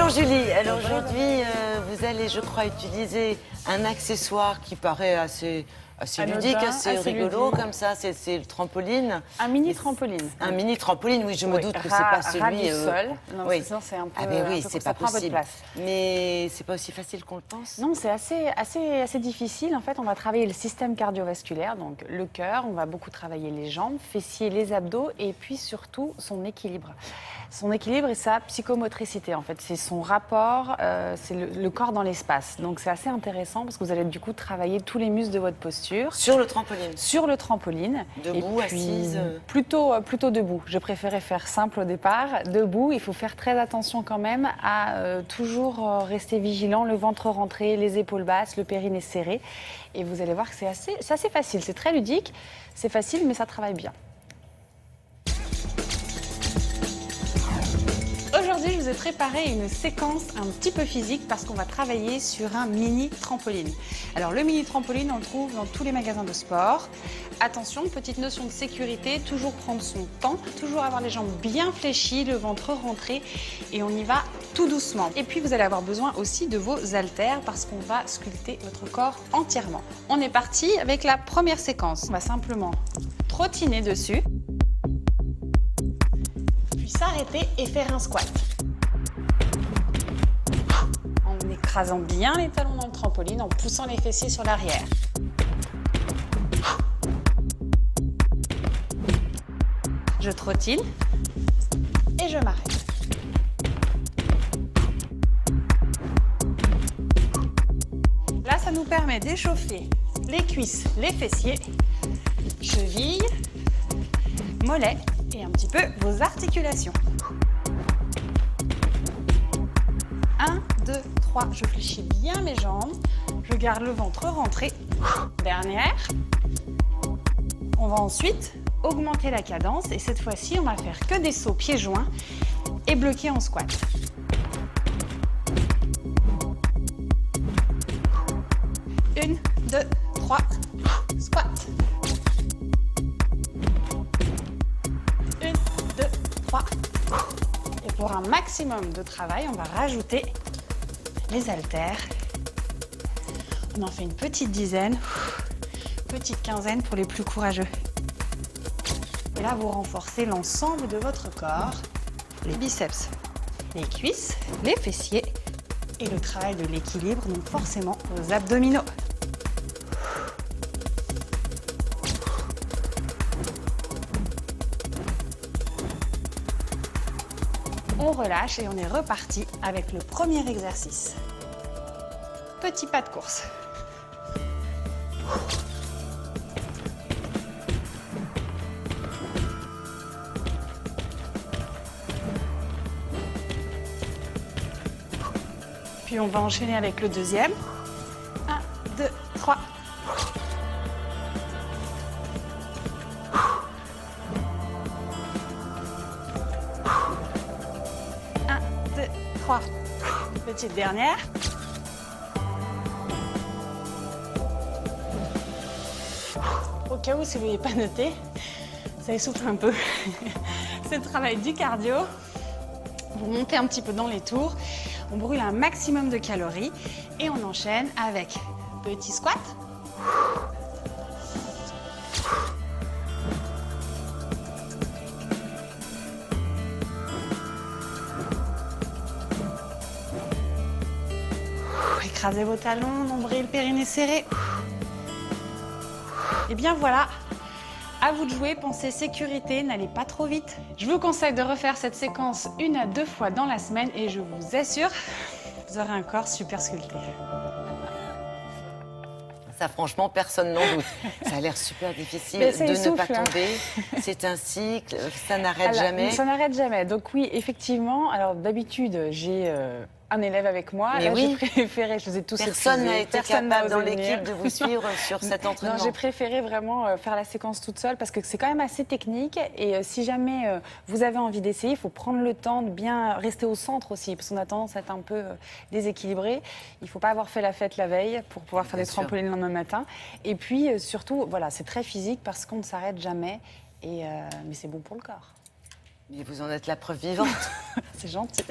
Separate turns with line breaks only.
Bonjour Julie, alors aujourd'hui vous allez je crois utiliser un accessoire qui paraît assez ludique, assez rigolo
ludique.
comme ça, c'est le trampoline.
Un mini trampoline.
Un mini trampoline, oui je me doute que c'est pas celui...
ras du sol, non,
oui.
sinon c'est un peu,
ah ben oui,
un peu
c'est
ça
pas
prend un peu de
possible.
place.
Mais c'est pas aussi facile qu'on le pense.
Non, c'est assez difficile. En fait, on va travailler le système cardiovasculaire, donc le cœur, on va beaucoup travailler les jambes, fessiers, les abdos et puis surtout son équilibre. Son équilibre et sa psychomotricité, en fait, c'est son rapport, c'est le corps dans l'espace. Donc c'est assez intéressant parce que vous allez du coup travailler tous les muscles de votre posture.
Sur le trampoline.
Sur le trampoline.
Debout,
et puis,
assise.
Plutôt debout. Je préférais faire simple au départ. Debout, il faut faire très attention quand même à toujours rester vigilant, le ventre rentré, les épaules basses, le périnée serré. Et vous allez voir que c'est assez facile. C'est très ludique, c'est facile, mais ça travaille bien. Aujourd'hui, je vous ai préparé une séquence un petit peu physique parce qu'on va travailler sur un mini trampoline. Alors le mini trampoline, on le trouve dans tous les magasins de sport. Attention, petite notion de sécurité, toujours prendre son temps, toujours avoir les jambes bien fléchies, le ventre rentré et on y va tout doucement. Et puis vous allez avoir besoin aussi de vos haltères parce qu'on va sculpter votre corps entièrement. On est parti avec la première séquence. On va simplement trottiner dessus. S'arrêter et faire un squat. En écrasant bien les talons dans le trampoline, en poussant les fessiers sur l'arrière. Je trottine et je m'arrête. Là, ça nous permet d'échauffer les cuisses, les fessiers, chevilles, mollets, et un petit peu vos articulations. 1, 2, 3, je fléchis bien mes jambes, je garde le ventre rentré. Dernière. On va ensuite augmenter la cadence et cette fois-ci, on va faire que des sauts pieds joints et bloquer en squat. Une, 2, 3, squat. Et pour un maximum de travail, on va rajouter les haltères. On en fait une petite dizaine, petite quinzaine pour les plus courageux. Et là, vous renforcez l'ensemble de votre corps, les biceps, les cuisses, les fessiers et le travail de l'équilibre, donc forcément vos abdominaux. On relâche et on est reparti avec le premier exercice. Petit pas de course. Puis on va enchaîner avec le deuxième. 1, 2, 3. 3. Petite dernière. Au cas où, si vous ne l'avez pas noté, ça essouffle un peu. C'est le travail du cardio. Vous montez un petit peu dans les tours. On brûle un maximum de calories et on enchaîne avec petit squat. Écrasez vos talons, nombril, périnée serré. Et bien voilà, à vous de jouer, pensez sécurité, n'allez pas trop vite. Je vous conseille de refaire cette séquence 1 à 2 fois dans la semaine et je vous assure, vous aurez un corps super sculpté.
Ça, franchement, personne n'en doute. Ça a l'air super difficile
Mais ça
de
essouffle,
ne pas tomber. C'est un cycle, ça n'arrête jamais.
Ça n'arrête jamais. Donc oui, effectivement, alors d'habitude, j'ai un élève avec moi.
Mais
là,
oui.
j'ai préféré, je faisais tous
Personne n'a été capable dans
venir.
l'équipe de vous suivre sur cet entraînement.
Non, j'ai préféré vraiment faire la séquence toute seule parce que c'est quand même assez technique et si jamais vous avez envie d'essayer, il faut prendre le temps de bien rester au centre aussi parce qu'on a tendance à être un peu déséquilibré. Il ne faut pas avoir fait la fête la veille pour pouvoir faire des trampolines le lendemain matin. Et puis surtout, voilà, c'est très physique parce qu'on ne s'arrête jamais mais c'est bon pour le corps.
Mais vous en êtes la preuve vivante.
C'est gentil.